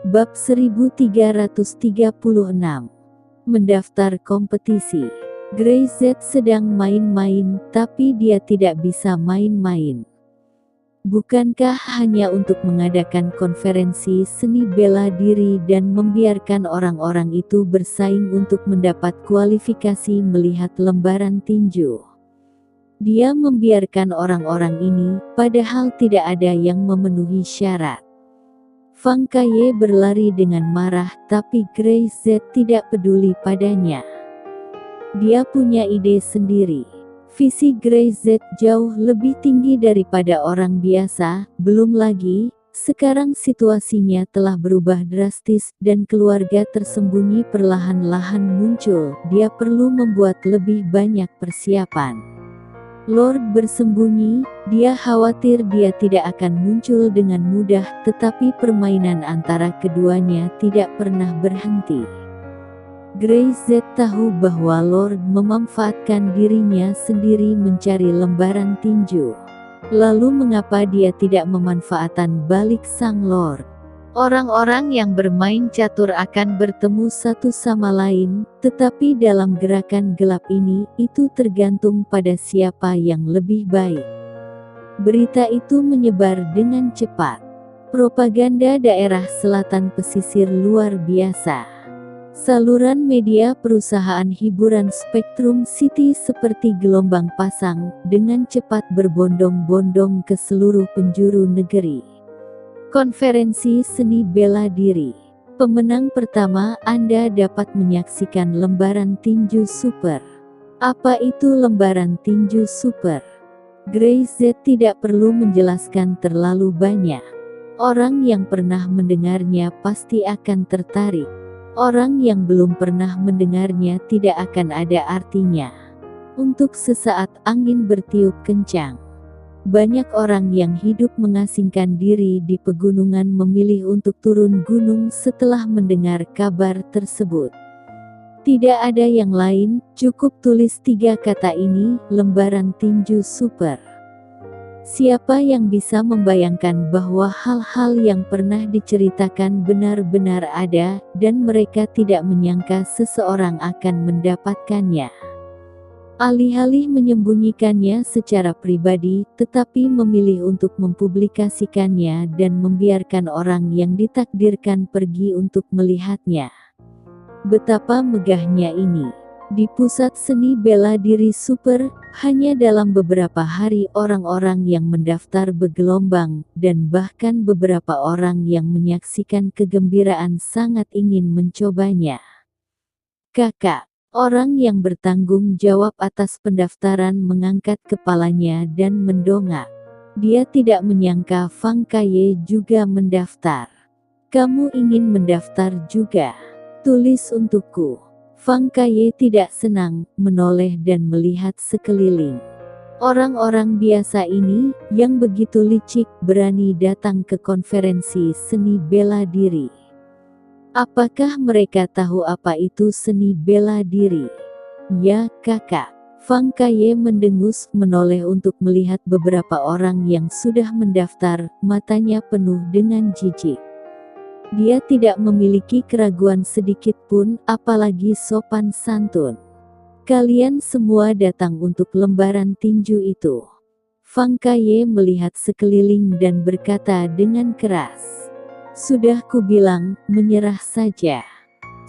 Bab 1336. Mendaftar kompetisi. Greyz sedang main-main, tapi dia tidak bisa main-main. Bukankah hanya untuk mengadakan konferensi seni bela diri dan membiarkan orang-orang itu bersaing untuk mendapat kualifikasi melihat lembaran tinju? Dia membiarkan orang-orang ini, padahal tidak ada yang memenuhi syarat. Fang Kaye berlari dengan marah, tapi Greyz tidak peduli padanya. Dia punya ide sendiri. Visi Greyz jauh lebih tinggi daripada orang biasa, belum lagi, sekarang situasinya telah berubah drastis, dan keluarga tersembunyi perlahan-lahan muncul. Dia perlu membuat lebih banyak persiapan. Lord bersembunyi, dia khawatir dia tidak akan muncul dengan mudah, tetapi permainan antara keduanya tidak pernah berhenti. Greyz tahu bahwa Lord memanfaatkan dirinya sendiri mencari lembaran tinju. Lalu mengapa dia tidak memanfaatkan balik sang Lord? Orang-orang yang bermain catur akan bertemu satu sama lain, tetapi dalam gerakan gelap ini, itu tergantung pada siapa yang lebih baik. Berita itu menyebar dengan cepat. Propaganda daerah selatan pesisir luar biasa. Saluran media perusahaan hiburan Spectrum City seperti gelombang pasang, dengan cepat berbondong-bondong ke seluruh penjuru negeri. Konferensi seni bela diri. Pemenang pertama, Anda dapat menyaksikan lembaran tinju super. Apa itu lembaran tinju super? Greyz tidak perlu menjelaskan terlalu banyak. Orang yang pernah mendengarnya pasti akan tertarik. Orang yang belum pernah mendengarnya tidak akan ada artinya. Untuk sesaat angin bertiup kencang. Banyak orang yang hidup mengasingkan diri di pegunungan memilih untuk turun gunung setelah mendengar kabar tersebut. Tidak ada yang lain, cukup tulis 3 kata ini, lembaran tinju super. Siapa yang bisa membayangkan bahwa hal-hal yang pernah diceritakan benar-benar ada, dan mereka tidak menyangka seseorang akan mendapatkannya. Alih-alih menyembunyikannya secara pribadi, tetapi memilih untuk mempublikasikannya dan membiarkan orang yang ditakdirkan pergi untuk melihatnya. Betapa megahnya ini. Di pusat seni bela diri super, hanya dalam beberapa hari orang-orang yang mendaftar bergelombang, dan bahkan beberapa orang yang menyaksikan kegembiraan sangat ingin mencobanya. Kakak, orang yang bertanggung jawab atas pendaftaran mengangkat kepalanya dan mendongak. Dia tidak menyangka Fang Kaye juga mendaftar. Kamu ingin mendaftar juga? Tulis untukku. Fang Kaye tidak senang, menoleh dan melihat sekeliling. Orang-orang biasa ini, yang begitu licik, berani datang ke konferensi seni bela diri. Apakah mereka tahu apa itu seni bela diri? Ya, kakak. Fang Kaye mendengus, menoleh untuk melihat beberapa orang yang sudah mendaftar, matanya penuh dengan jijik. Dia tidak memiliki keraguan sedikit pun, apalagi sopan santun. Kalian semua datang untuk lembaran tinju itu. Fang Kaye melihat sekeliling dan berkata dengan keras. Sudah kubilang, menyerah saja.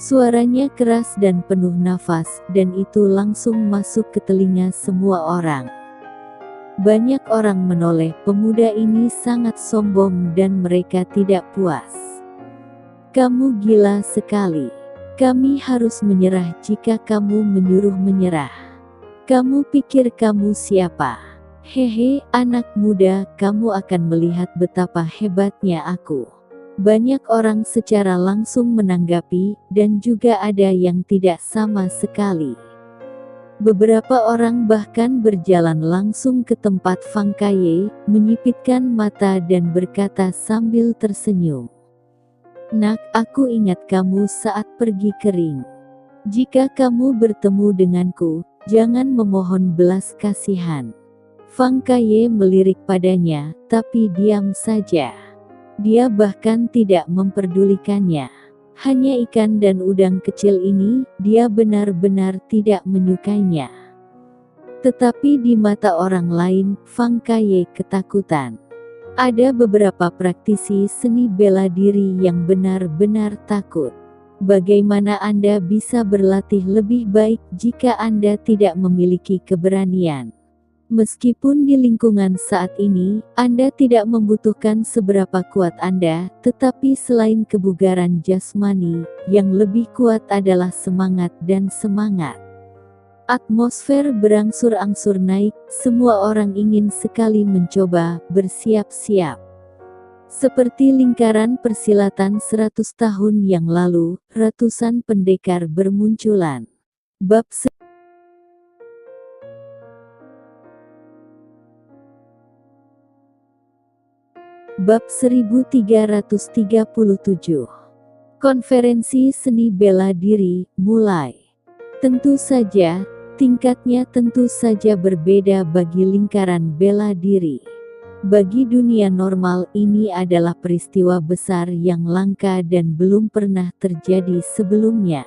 Suaranya keras dan penuh nafas, dan itu langsung masuk ke telinga semua orang. Banyak orang menoleh, pemuda ini sangat sombong dan mereka tidak puas. Kamu gila sekali. Kami harus menyerah jika kamu menyuruh menyerah. Kamu pikir kamu siapa? Hehe, anak muda, kamu akan melihat betapa hebatnya aku. Banyak orang secara langsung menanggapi, dan juga ada yang tidak sama sekali. Beberapa orang bahkan berjalan langsung ke tempat Fang Kaye, menyipitkan mata dan berkata sambil tersenyum. Nak, aku ingat kamu saat pergi kering. Jika kamu bertemu denganku, jangan memohon belas kasihan. Fang Kaye melirik padanya, tapi diam saja. Dia bahkan tidak memperdulikannya. Hanya ikan dan udang kecil ini, dia benar-benar tidak menyukainya. Tetapi di mata orang lain, Fang Kaye ketakutan. Ada beberapa praktisi seni bela diri yang benar-benar takut. Bagaimana Anda bisa berlatih lebih baik jika Anda tidak memiliki keberanian? Meskipun di lingkungan saat ini, Anda tidak membutuhkan seberapa kuat Anda, tetapi selain kebugaran jasmani, yang lebih kuat adalah semangat dan semangat. Atmosfer berangsur-angsur naik, semua orang ingin sekali mencoba, bersiap-siap. Seperti lingkaran persilatan 100 tahun yang lalu, ratusan pendekar bermunculan. Bab Bab 1337. Konferensi seni bela diri, mulai. Tentu saja, tingkatnya tentu saja berbeda bagi lingkaran bela diri. Bagi dunia normal ini adalah peristiwa besar yang langka dan belum pernah terjadi sebelumnya.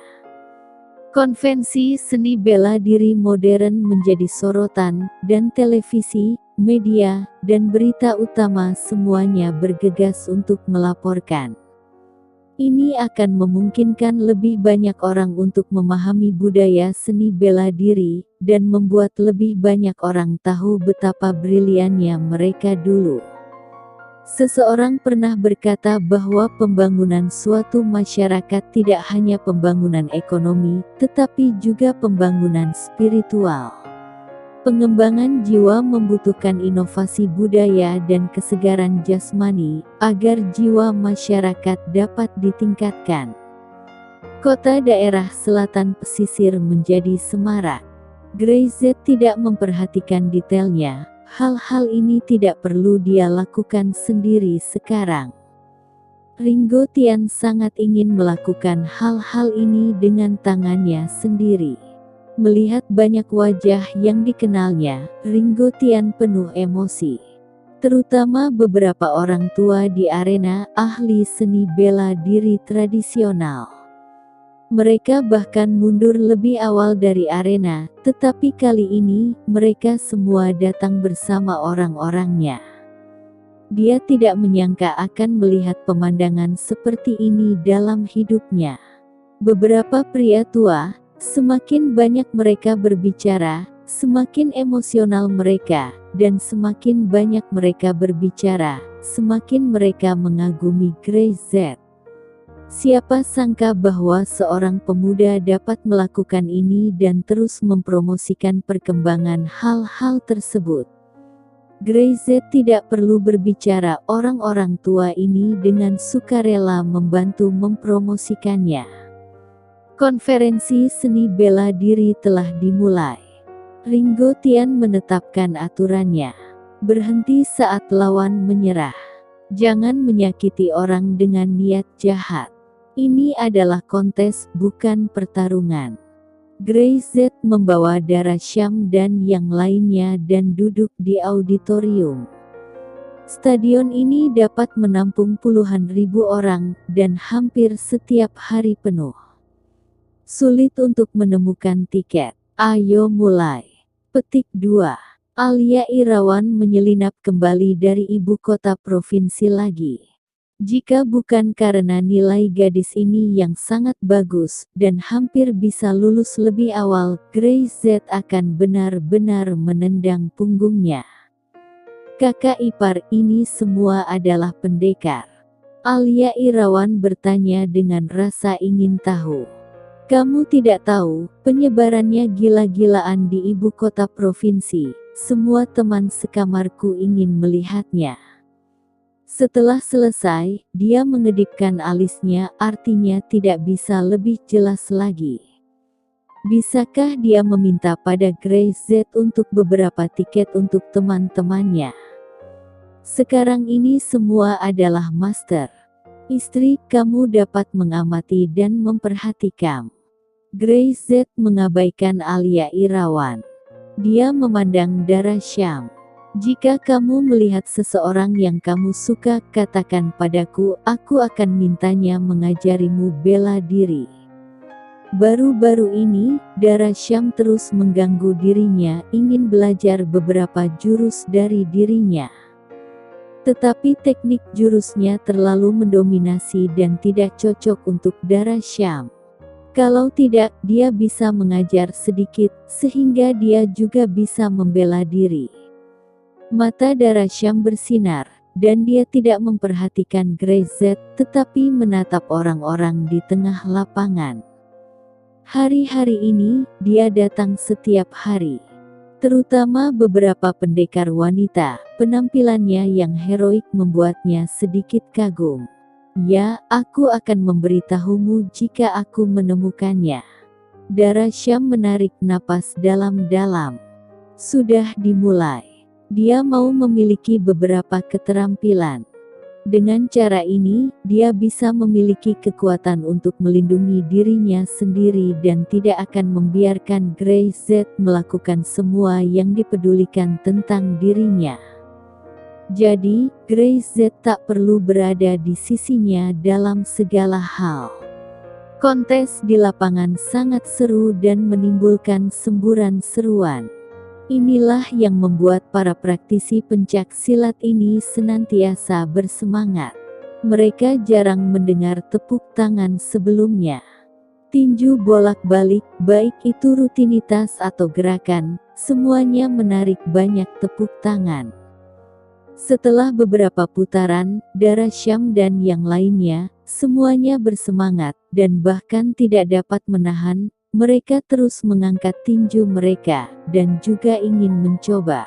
Konvensi seni bela diri modern menjadi sorotan, dan televisi, media, dan berita utama semuanya bergegas untuk melaporkan. Ini akan memungkinkan lebih banyak orang untuk memahami budaya seni bela diri, dan membuat lebih banyak orang tahu betapa briliannya mereka dulu. Seseorang pernah berkata bahwa pembangunan suatu masyarakat tidak hanya pembangunan ekonomi, tetapi juga pembangunan spiritual. Pengembangan jiwa membutuhkan inovasi budaya dan kesegaran jasmani, agar jiwa masyarakat dapat ditingkatkan. Kota daerah selatan pesisir menjadi semarak. Grayzett tidak memperhatikan detailnya, hal-hal ini tidak perlu dia lakukan sendiri sekarang. Ringo Tian sangat ingin melakukan hal-hal ini dengan tangannya sendiri. Melihat banyak wajah yang dikenalnya, Ringo Tian penuh emosi. Terutama beberapa orang tua di arena, ahli seni bela diri tradisional. Mereka bahkan mundur lebih awal dari arena, tetapi kali ini, mereka semua datang bersama orang-orangnya. Dia tidak menyangka akan melihat pemandangan seperti ini dalam hidupnya. Beberapa pria tua, semakin banyak mereka berbicara, semakin emosional mereka, dan semakin banyak mereka berbicara, semakin mereka mengagumi Grayzett. Siapa sangka bahwa seorang pemuda dapat melakukan ini dan terus mempromosikan perkembangan hal-hal tersebut. Grayzett tidak perlu berbicara, orang-orang tua ini dengan sukarela membantu mempromosikannya. Konferensi seni bela diri telah dimulai. Ringo Tian menetapkan aturannya. Berhenti saat lawan menyerah. Jangan menyakiti orang dengan niat jahat. Ini adalah kontes, bukan pertarungan. Grayzett membawa Dara Syam dan yang lainnya dan duduk di auditorium. Stadion ini dapat menampung puluhan ribu orang, dan hampir setiap hari penuh. Sulit untuk menemukan tiket. Ayo mulai. Petik 2. Alia Irawan menyelinap kembali dari ibu kota provinsi lagi. Jika bukan karena nilai gadis ini yang sangat bagus, dan hampir bisa lulus lebih awal, Grayzett akan benar-benar menendang punggungnya. Kakak ipar ini semua adalah pendekar. Alia Irawan bertanya dengan rasa ingin tahu. Kamu tidak tahu, penyebarannya gila-gilaan di ibu kota provinsi, semua teman sekamarku ingin melihatnya. Setelah selesai, dia mengedipkan alisnya, artinya tidak bisa lebih jelas lagi. Bisakah dia meminta pada Grayzett untuk beberapa tiket untuk teman-temannya? Sekarang ini semua adalah master. Istri, kamu dapat mengamati dan memperhatikan. Grayzett mengabaikan Alia Irawan. Dia memandang Dara Syam. Jika kamu melihat seseorang yang kamu suka, katakan padaku, aku akan mintanya mengajarimu bela diri. Baru-baru ini, Dara Syam terus mengganggu dirinya, ingin belajar beberapa jurus dari dirinya. Tetapi teknik jurusnya terlalu mendominasi dan tidak cocok untuk Dara Syam. Kalau tidak, dia bisa mengajar sedikit, sehingga dia juga bisa membela diri. Mata Dara Syam bersinar, dan dia tidak memperhatikan Greyset, tetapi menatap orang-orang di tengah lapangan. Hari-hari ini, dia datang setiap hari. Terutama beberapa pendekar wanita, penampilannya yang heroik membuatnya sedikit kagum. Ya, aku akan memberitahumu jika aku menemukannya. Dara Syam menarik napas dalam-dalam. Sudah dimulai. Dia mau memiliki beberapa keterampilan. Dengan cara ini, dia bisa memiliki kekuatan untuk melindungi dirinya sendiri dan tidak akan membiarkan Greyset melakukan semua yang dipedulikan tentang dirinya. Jadi, Greyset tak perlu berada di sisinya dalam segala hal. Kontes di lapangan sangat seru dan menimbulkan semburan seruan. Inilah yang membuat para praktisi pencak silat ini senantiasa bersemangat. Mereka jarang mendengar tepuk tangan sebelumnya. Tinju bolak-balik, baik itu rutinitas atau gerakan, semuanya menarik banyak tepuk tangan. Setelah beberapa putaran, Dara Syam dan yang lainnya, semuanya bersemangat, dan bahkan tidak dapat menahan. Mereka terus mengangkat tinju mereka, dan juga ingin mencoba.